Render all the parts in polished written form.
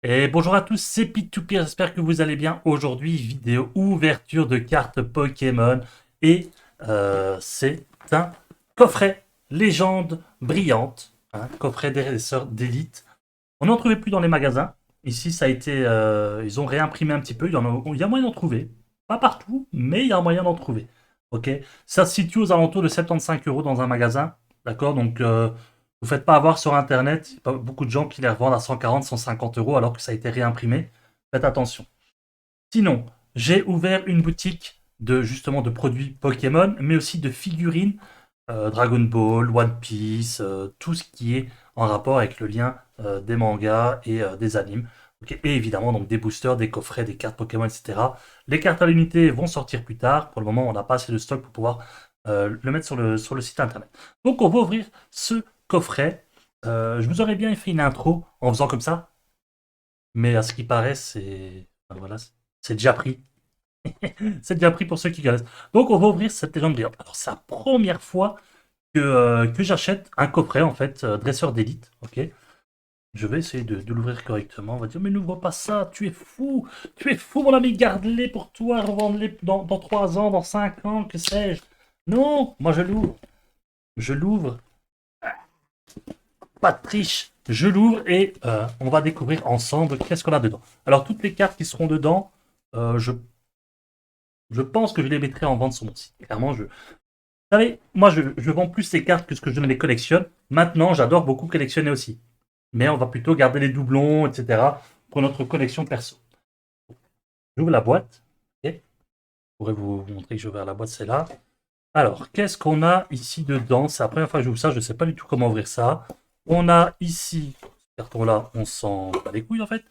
Et bonjour à tous, c'est P2P, j'espère que vous allez bien. Aujourd'hui, vidéo ouverture de cartes Pokémon. Et c'est un coffret légende brillante, coffret des dresseurs d'élite. On n'en trouvait plus dans les magasins. Ici, ça a été, ils ont réimprimé un petit peu, il y a moyen d'en trouver. Pas partout, mais il y a moyen d'en trouver. Ok, ça se situe aux alentours de 75 € dans un magasin. D'accord, donc vous faites pas avoir sur internet. Il y a pas beaucoup de gens qui les revendent à 140, 150 € alors que ça a été réimprimé. Faites attention. Sinon, j'ai ouvert une boutique de justement de produits Pokémon, mais aussi de figurines Dragon Ball, One Piece, tout ce qui est en rapport avec le lien des mangas et des animes. Ok, et évidemment, donc des boosters, des coffrets, des cartes Pokémon, etc. Les cartes à l'unité vont sortir plus tard. Pour le moment, on n'a pas assez de stock pour pouvoir le mettre sur le site internet. Donc, on va ouvrir ce coffret. Je vous aurais bien fait une intro en faisant comme ça, mais à ce qui paraît, voilà, c'est déjà pris. C'est déjà pris pour ceux qui connaissent. Donc, on va ouvrir cette légende brillante. Alors, c'est la première fois que j'achète un coffret, en fait, dresseur d'élite. Ok. Je vais essayer de l'ouvrir correctement. On va dire, mais n'ouvre pas ça, tu es fou, mon ami, garde-les pour toi, revends-les dans 3 ans, dans 5 ans, que sais-je. Non, moi je l'ouvre, pas de triche, je l'ouvre et on va découvrir ensemble qu'est-ce qu'on a dedans. Alors, toutes les cartes qui seront dedans, je pense que je les mettrai en vente sur mon site. Clairement, vous savez, moi je vends plus ces cartes que ce que je ne les collectionne. Maintenant, j'adore beaucoup collectionner aussi. Mais on va plutôt garder les doublons, etc. pour notre collection perso. J'ouvre la boîte. Ok. Je pourrais vous montrer que j'ai ouvert la boîte, c'est là. Alors, qu'est-ce qu'on a ici dedans? C'est la première fois que j'ouvre ça, je ne sais pas du tout comment ouvrir ça. On a ici, ce carton-là, on s'en bat les couilles en fait.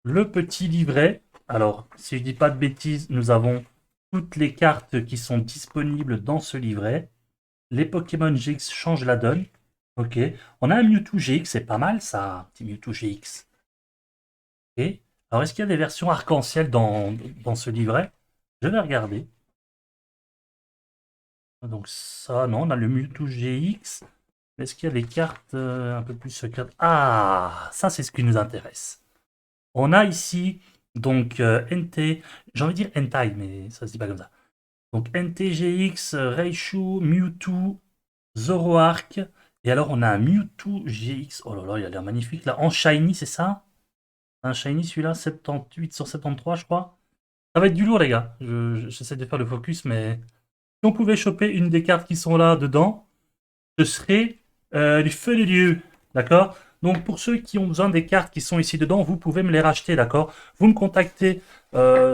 Le petit livret. Alors, si je dis pas de bêtises, nous avons toutes les cartes qui sont disponibles dans ce livret. Les Pokémon GX changent la donne. Ok. On a un Mewtwo GX, c'est pas mal ça, un petit Mewtwo GX. Ok. Alors, est-ce qu'il y a des versions arc-en-ciel dans ce livret? Je vais regarder. Donc ça, non, on a le Mewtwo GX. Est-ce qu'il y a des cartes un peu plus secrètes? Ah, ça c'est ce qui nous intéresse. On a ici, donc, NT, j'ai envie de dire Entei, mais ça se dit pas comme ça. Donc NTGX, Raichu, Mewtwo, Zoroark. Et alors on a un Mewtwo GX. Oh là là, il a l'air magnifique là. En shiny, c'est ça? Un shiny celui-là, 78 sur 73, je crois. Ça va être du lourd, les gars. J'essaie de faire le focus, mais si on pouvait choper une des cartes qui sont là dedans, ce serait du feu de Dieu. D'accord? Donc pour ceux qui ont besoin des cartes qui sont ici dedans, vous pouvez me les racheter, d'accord? Vous me contactez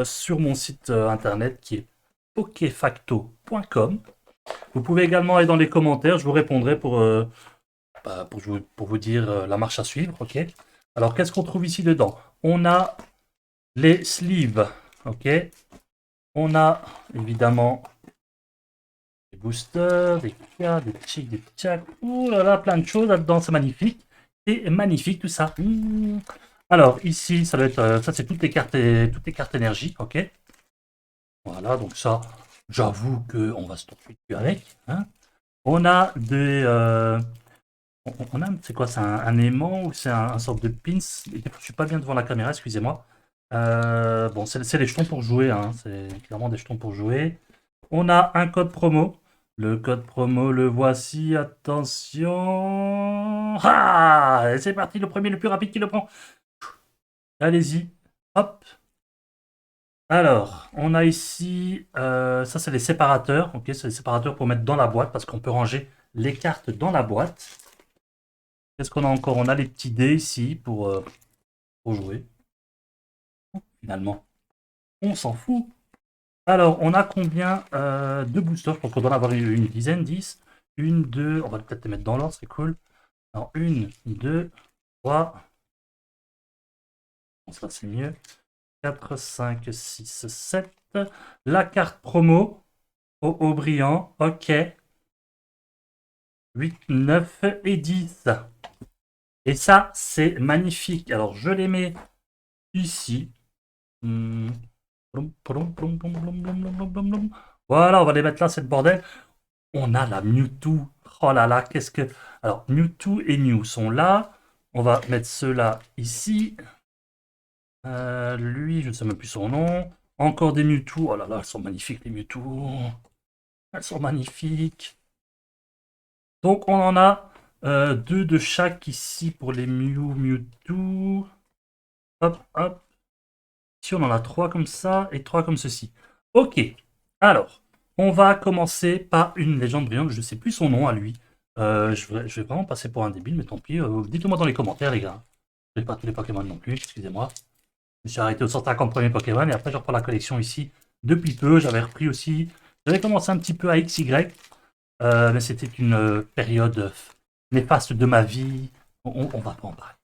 sur mon site internet qui est pokefacto.com. Vous pouvez également aller dans les commentaires, je vous répondrai pour vous dire la marche à suivre, ok? Alors qu'est-ce qu'on trouve ici dedans? On a les sleeves, ok? On a évidemment des boosters, des cas, des chics, des tchacs. Ouh là là, plein de choses là-dedans, c'est magnifique. C'est magnifique tout ça. Alors ici, ça va être, ça c'est toutes les cartes énergie, ok. Voilà, donc ça, j'avoue que on va se tromper dessus avec. Hein. On a des, on a, c'est quoi, c'est un aimant ou c'est un sorte de pins. Je suis pas bien devant la caméra, excusez-moi. Bon, c'est des jetons pour jouer, hein. C'est clairement des jetons pour jouer. On a un code promo. Le code promo, le voici. Attention. Ah, c'est parti, le premier, le plus rapide qui le prend. Allez-y. Hop. Alors, on a ici, ça c'est les séparateurs. Ok, c'est les séparateurs pour mettre dans la boîte parce qu'on peut ranger les cartes dans la boîte. Qu'est-ce qu'on a encore? On a les petits dés ici pour jouer. Finalement, on s'en fout. Alors, on a combien de boosters? Je pense qu'on doit en avoir une dizaine, 10. Une, deux, on va peut-être les mettre dans l'ordre, c'est cool. Alors, une, deux, trois, bon, ça c'est mieux. 4, 5, 6, 7. La carte promo au brillant, ok. 8, 9 et 10. Et ça, c'est magnifique. Alors, je les mets ici. Voilà, on va les mettre là, c'est le bordel. On a la Mewtwo. Oh là là, qu'est-ce que. Alors, Mewtwo et Mew sont là. On va mettre ceux-là ici. Lui, je ne sais même plus son nom. Encore des Mewtwo. Oh là là, elles sont magnifiques, les Mewtwo. Elles sont magnifiques. Donc, on en a deux de chaque ici pour les Mewtwo. Hop, hop. Ici, on en a trois comme ça et trois comme ceci. Ok. Alors, on va commencer par une légende brillante. Je ne sais plus son nom à lui. Je vais vraiment passer pour un débile, mais tant pis. Dites-moi dans les commentaires, les gars. Je n'ai pas tous les Pokémon non plus, excusez-moi. Je me suis arrêté aux 150 premiers Pokémon et après je reprends la collection ici depuis peu. J'avais repris aussi. J'avais commencé un petit peu à XY, mais c'était une période néfaste de ma vie. On va pas en parler.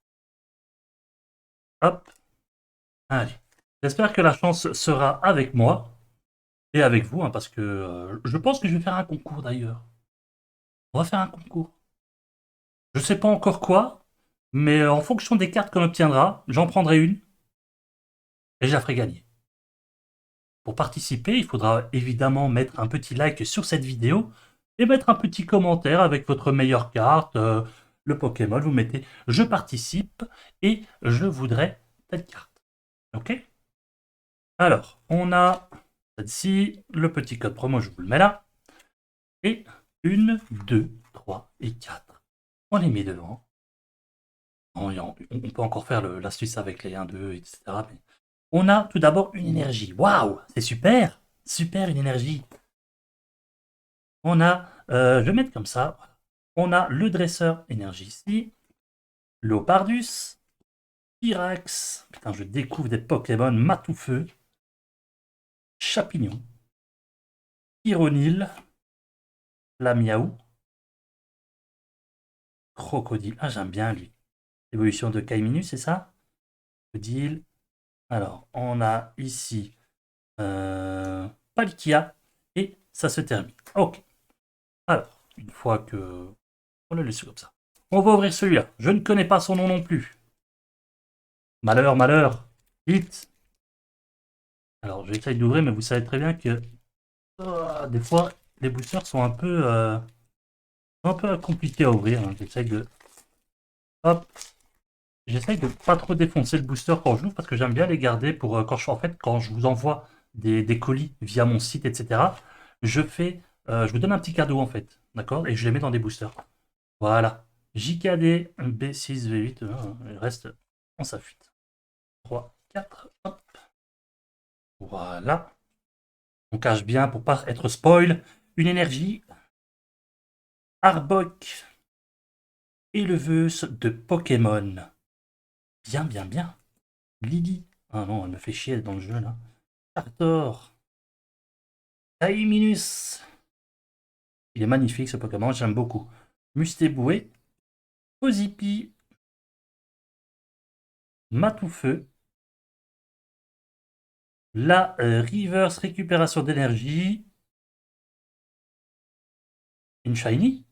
Hop, allez. J'espère que la chance sera avec moi et avec vous, hein, parce que je pense que je vais faire un concours d'ailleurs. On va faire un concours. Je sais pas encore quoi, mais en fonction des cartes qu'on obtiendra, j'en prendrai une et je la ferai gagner. Pour participer, il faudra évidemment mettre un petit like sur cette vidéo et mettre un petit commentaire avec votre meilleure carte, le Pokémon. Vous mettez je participe et je voudrais telle carte. Ok? Alors, on a celle-ci, le petit code promo, je vous le mets là. Et 1, 2, 3 et 4. On les met devant. On peut encore faire l'astuce avec les 1, 2, etc. Mais on a tout d'abord une énergie. Waouh, c'est super! Super, une énergie. On a, je vais mettre comme ça. On a le dresseur énergie ici. Leopardus. Pyrax. Putain, je découvre des Pokémon Matoufeu. Chapignon. Pyronil. Lamiaou. Crocodile. Ah, j'aime bien lui. Évolution de Kaiminu, c'est ça? Crocodile. Alors, on a ici Palkia. Et ça se termine. Ok. Alors, une fois que... On le laisse comme ça. On va ouvrir celui-là. Je ne connais pas son nom non plus. Malheur, malheur. Vite. Alors, j'essaye d'ouvrir, mais vous savez très bien que des fois, les boosters sont un peu compliqués à ouvrir. Hein. J'essaye de... Hop. J'essaye de pas trop défoncer le booster quand je l'ouvre parce que j'aime bien les garder pour quand en fait, quand je vous envoie des colis via mon site, etc. Je vous donne un petit cadeau en fait, d'accord? Et je les mets dans des boosters. Voilà. JKD B6 V8, il reste en sa fuite. 3, 4, hop. Voilà. On cache bien pour pas être spoil. Une énergie. Arbok. Éleveuse de Pokémon. Bien, bien, bien. Lily. Ah non, elle me fait chier dans le jeu là. Arthur. Taiminus. Il est magnifique ce Pokémon, j'aime beaucoup. Mustéboué. Pozipi. Matoufeu. La reverse récupération d'énergie. Une shiny.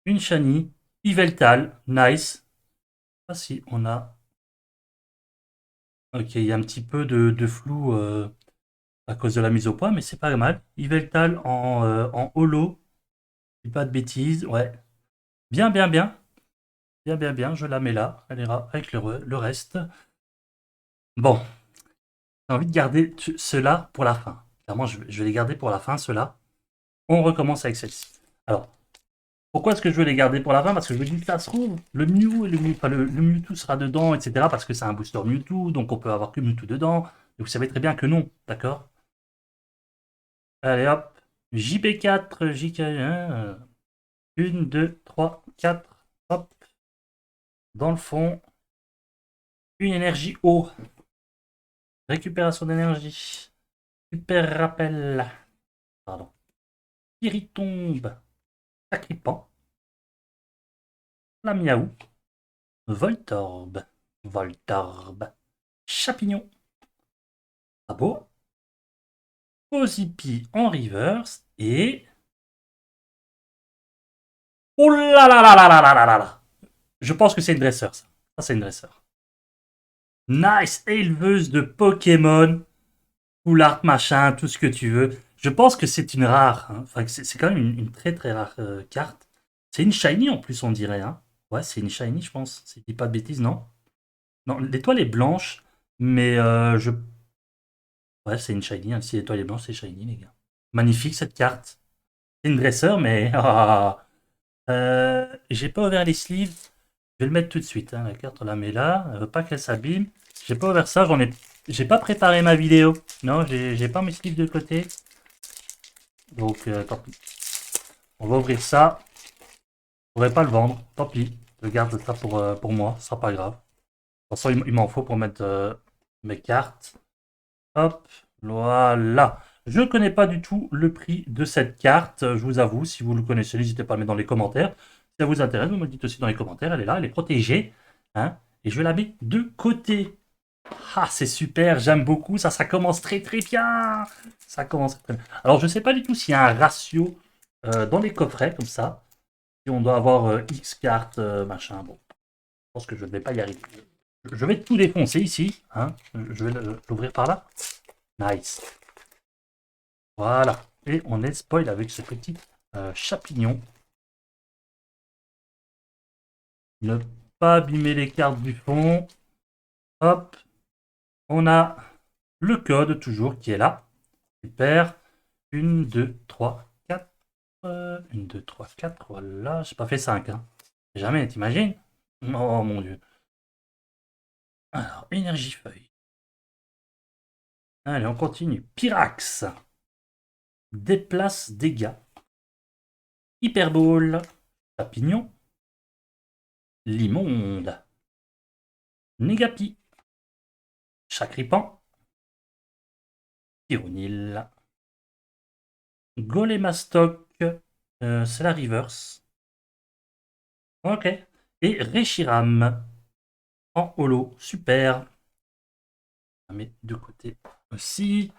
Une shiny. Yveltal. Nice. Ah si, on a... Ok, il y a un petit peu de flou à cause de la mise au point, mais c'est pas mal. Yveltal en holo. Je dis pas de bêtises. Ouais. Bien, bien, bien. Bien, bien, bien. Je la mets là. Elle ira avec le reste. Bon. J'ai envie de garder ceux-là pour la fin. Clairement, je vais les garder pour la fin, ceux-là. On recommence avec celle-ci. Alors, pourquoi est-ce que je veux les garder pour la fin? Parce que je me dis que ça se trouve, le Mew et le Mewtwo sera dedans, etc. Parce que c'est un booster Mewtwo, donc on peut avoir que Mewtwo dedans. Et vous savez très bien que non, d'accord? Allez hop, JP4, JK1, 1, 2, 3, 4, hop, dans le fond, une énergie eau, récupération d'énergie, super rappel, pardon, Piritombe, Sacripant, Lamiaou, Voltorb, Voltorb, Chapignon, Sabot, Pozipi en reverse et... Oh là là là là là là là là là. Je pense que c'est une dresseur, ça. Ça, c'est une dresseur. Nice, éleveuse de Pokémon, full art machin, tout ce que tu veux. Je pense que c'est une rare. Hein. Enfin, c'est quand même une très très rare carte. C'est une shiny en plus, on dirait. Hein. Ouais, c'est une shiny, je pense. Si je dis pas de bêtises, non? Non, l'étoile est blanche, mais je... Ouais, c'est une shiny. Hein. Si l'étoile est blanche, c'est shiny, les gars. Magnifique, cette carte. C'est une dresseur, mais... j'ai pas ouvert les sleeves. Je vais le mettre tout de suite. Hein. La carte, on la met là. Elle veut pas qu'elle s'abîme. J'ai pas ouvert ça. J'ai pas préparé ma vidéo. Non, j'ai pas mes sleeves de côté. Donc, tant pis. On va ouvrir ça. Je pourrais pas le vendre. Tant pis. Je garde ça pour moi. Ce sera pas grave. De toute façon, il m'en faut pour mettre mes cartes. Hop. Voilà. Je ne connais pas du tout le prix de cette carte. Je vous avoue. Si vous le connaissez, n'hésitez pas à le mettre dans les commentaires. Si ça vous intéresse, vous me le dites aussi dans les commentaires. Elle est là. Elle est protégée. Hein, et je vais la mettre de côté. Ah, c'est super, j'aime beaucoup, ça commence très très bien. Ça commence très bien. Alors, je ne sais pas du tout s'il y a un ratio dans les coffrets, comme ça. Si on doit avoir X cartes, machin, bon. Je pense que je ne vais pas y arriver. Je vais tout défoncer ici. Hein. Je vais l'ouvrir par là. Nice. Voilà. Et on est spoil avec ce petit champignon. Ne pas abîmer les cartes du fond. Hop. On a le code toujours qui est là. Super. 1, 2, 3, 4. 1, 2, 3, 4. Voilà. J'ai pas fait 5. Hein. Jamais, t'imagines? Oh mon dieu. Alors, énergie feuille. Allez, on continue. Pyrax. Déplace dégâts. Hyperbole. Papillon. Limonde. Négapi. Chacripan. Pyronil. Golémastoc. C'est la reverse. Ok. Et Reshiram. En holo. Super. On met de côté aussi.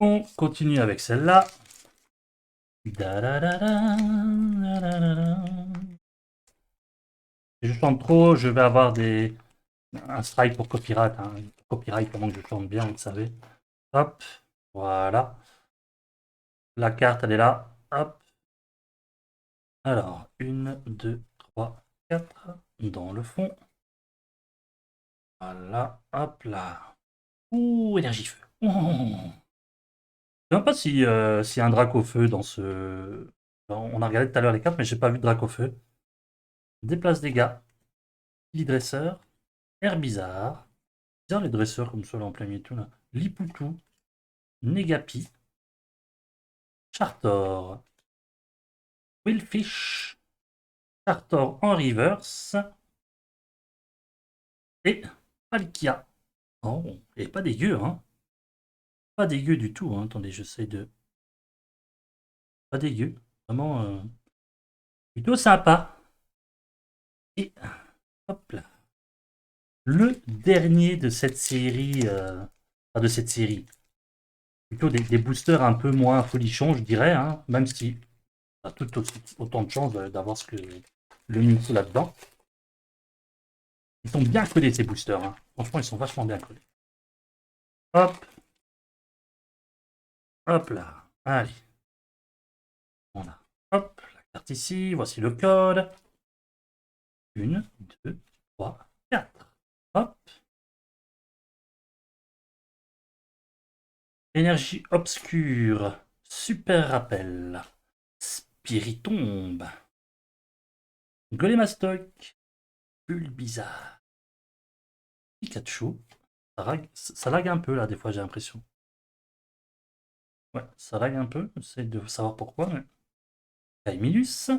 On continue avec celle-là. Si je chante trop, je vais avoir un strike pour copyright. Hein. Copyright pendant que je chante bien, vous le savez. Hop, voilà. La carte, elle est là. Hop. Alors, 1, 2, 3, 4. Dans le fond. Voilà. Hop là. Ouh, énergie feu. Je ne sais même pas s'il y a un drac au feu dans ce... On a regardé tout à l'heure les cartes, mais j'ai pas vu de drac au feu. Déplace dégâts. Dresseur. Air bizarre. Bizarre les dresseurs comme ça là en plein milieu tout là. Lipoutou. Négapi. Chartor. Willfish. Chartor en reverse. Et Palkia. Oh, et pas dégueu, hein. Pas dégueu du tout, hein. Attendez, j'essaie de... Pas dégueu. Vraiment, plutôt sympa. Et hop là. Le dernier de cette série... Enfin, de cette série. Plutôt des boosters un peu moins folichons, je dirais, hein. Même si on a tout autant de chances d'avoir ce que le Mewtwo là-dedans. Ils sont bien collés ces boosters. Hein. Franchement, ils sont vachement bien collés. Hop. Hop là. Allez. Voilà. Hop. La carte ici. Voici le code. 1, 2, 3, 4. Hop. Énergie obscure. Super rappel. Spiritombe. Golémastoc. Bulbizarre. Pikachu. Ça lag un peu là, des fois, j'ai l'impression. Ouais, ça lag un peu. J'essaie de savoir pourquoi. Mais... Caimilus.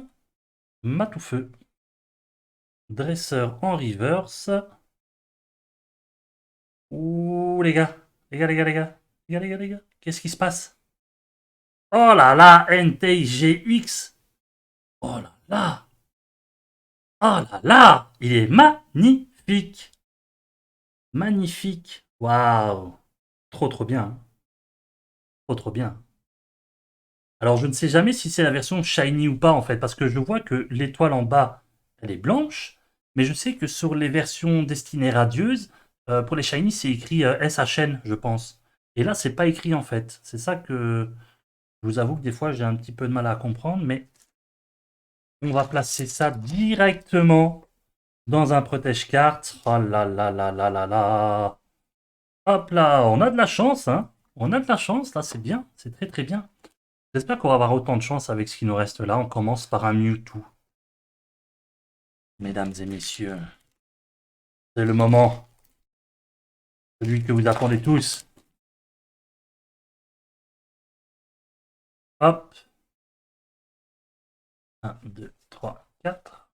Matoufeu. Dresseur en reverse. Ouh, les gars. Les gars, les gars, les gars. Les gars, les gars, les gars. Qu'est-ce qui se passe? Oh là là, NTGX. Oh là là. Oh là là. Il est magnifique. Magnifique. Waouh. Trop, trop bien. Hein. Trop, trop bien. Alors, je ne sais jamais si c'est la version shiny ou pas, en fait, parce que je vois que l'étoile en bas, elle est blanche, mais je sais que sur les versions destinées radieuses, pour les shiny, c'est écrit SHN, je pense. Et là, c'est pas écrit, en fait. C'est ça que je vous avoue que des fois, j'ai un petit peu de mal à comprendre, mais on va placer ça directement dans un protège-carte. Oh là là là là là là. Hop là, on a de la chance, hein. On a de la chance, là, c'est bien. C'est très très bien. J'espère qu'on va avoir autant de chance avec ce qui nous reste là. On commence par un Mewtwo. Mesdames et messieurs, c'est le moment. Celui que vous attendez tous. Hop. 1, 2, 3, 4.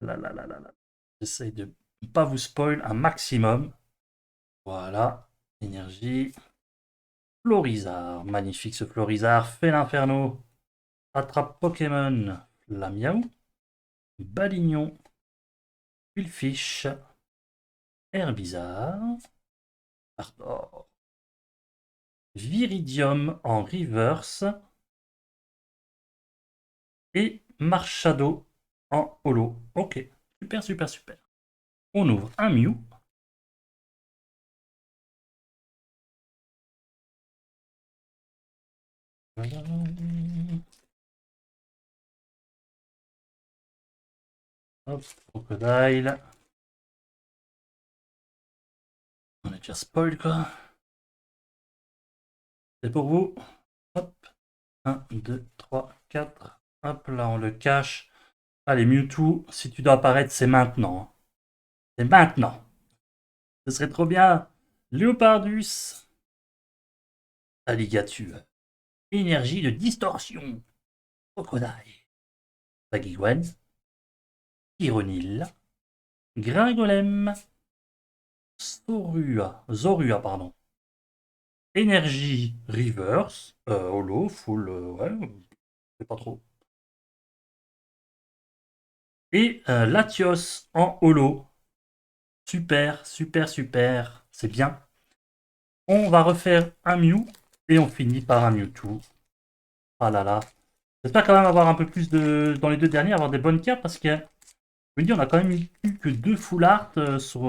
Là là là là là. J'essaye de ne pas vous spoil un maximum. Voilà. Énergie. Florizard. Magnifique ce Florizard. Fait l'inferno. Attrape Pokémon. Lamiaou. Balignon. Quillfish. Herbizarre. Ardor. Viridium en reverse. Et Marshado en holo. Ok. Super, super, super. On ouvre un Mew. Voilà. Hop, Crocodile. On est déjà spoil quoi. C'est pour vous. Hop. 1, 2, 3, 4. Hop, là on le cache. Allez, Mewtwo, si tu dois apparaître, c'est maintenant. C'est maintenant. Ce serait trop bien. Léopardus. Alligator. Énergie de distorsion. Crocodile. Bagigwen. Ironil. Gringolem. Zorua, pardon. Énergie reverse. Holo, full, ouais, c'est pas trop. Et Latios en holo. Super, super, super. C'est bien. On va refaire un Mew et on finit par un Mewtwo. Ah là là. J'espère quand même avoir un peu plus de. Dans les deux derniers, avoir des bonnes cartes parce que. Je me dis, on a quand même eu que deux full art sur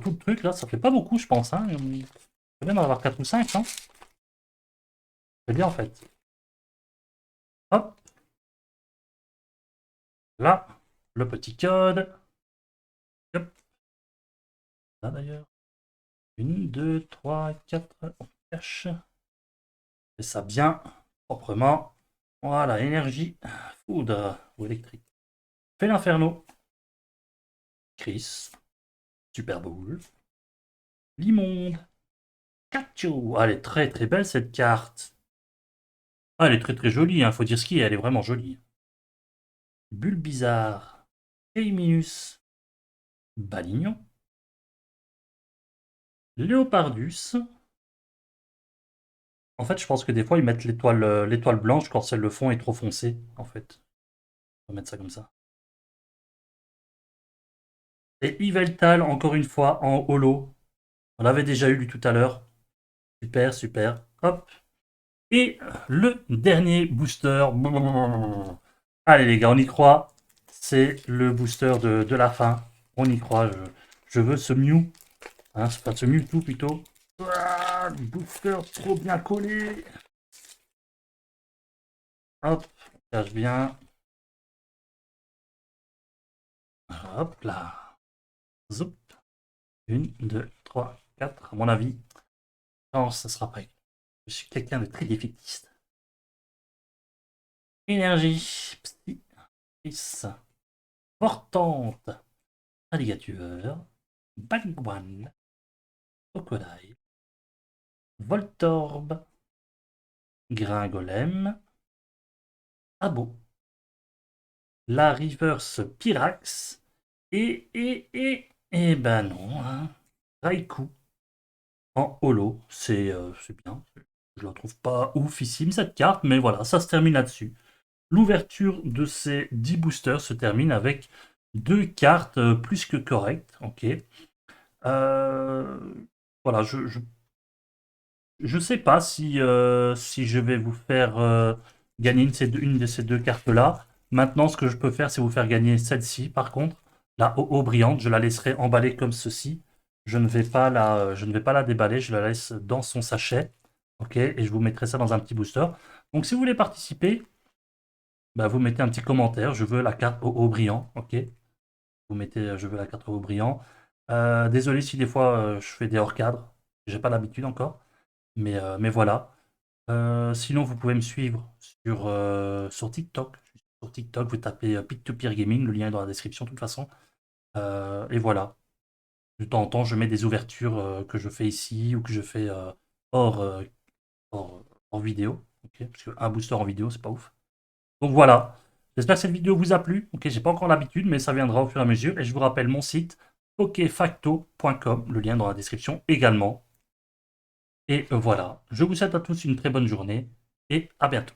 tout le truc là. Ça fait pas beaucoup, je pense. Hein. C'est bien d'en avoir 4 ou 5. Hein. C'est bien en fait. Hop. Là. Le petit code. Hop. Là d'ailleurs. 1, 2, 3, 4. On cache. Fais ça bien. Proprement. Voilà. Énergie. Foudre ou électrique. Fais l'inferno. Chris. Super Bowl. L'immonde. Cacho. Ah, elle est très très belle cette carte. Ah, elle est très très jolie, hein. Faut dire ce qui est, elle est vraiment jolie. Bulbizarre. Eiminus. Balignon. Léopardus. En fait, je pense que des fois, ils mettent l'étoile blanche quand le fond est trop foncé, en fait. On va mettre ça comme ça. Et Yveltal, encore une fois, en holo. On l'avait déjà eu lui tout à l'heure. Super, super. Hop. Et le dernier booster. Allez les gars, on y croit. C'est le booster de la fin. On y croit. Je veux ce Mew. Hein, enfin, ce Mewtwo plutôt. Ah, booster trop bien collé. Hop, on cache bien. Hop là. Zoup. 1, 2, 3, 4. À mon avis, non, ça sera pas. Je suis quelqu'un de très défaitiste. Énergie. Psy. Pisse. Portante. Alligator. Bagwan. Crocodile. Voltorb. Gringolem. Abo. La Reverse Pyrax. Et ben non. Hein. Raikou. En holo. C'est bien. Je la trouve pas oufissime cette carte, mais voilà, ça se termine là-dessus. L'ouverture de ces 10 boosters se termine avec deux cartes plus que correctes. Ok. Euh, voilà, je sais pas si je vais vous faire gagner une de ces deux cartes-là. Maintenant, ce que je peux faire, c'est vous faire gagner celle-ci. Par contre, la OO brillante, je la laisserai emballée comme ceci. Je ne vais pas la déballer, je la laisse dans son sachet. Ok, et je vous mettrai ça dans un petit booster. Donc, si vous voulez participer, bah, vous mettez un petit commentaire. Je veux la carte OO brillant. Ok. Vous mettez je veux la carte robot brillant. Désolé si des fois je fais des hors-cadres. J'ai pas l'habitude encore. Mais voilà. Sinon, vous pouvez me suivre sur TikTok. Sur TikTok, vous tapez Peer Gaming, le lien est dans la description de toute façon. Et voilà. De temps en temps, je mets des ouvertures que je fais ici ou que je fais hors, hors, hors vidéo. Ok, parce qu'un booster en vidéo, c'est pas ouf. Donc voilà. J'espère que cette vidéo vous a plu. Ok, j'ai pas encore l'habitude, mais ça viendra au fur et à mesure. Et je vous rappelle mon site pokefacto.com, le lien dans la description également. Et voilà. Je vous souhaite à tous une très bonne journée et à bientôt.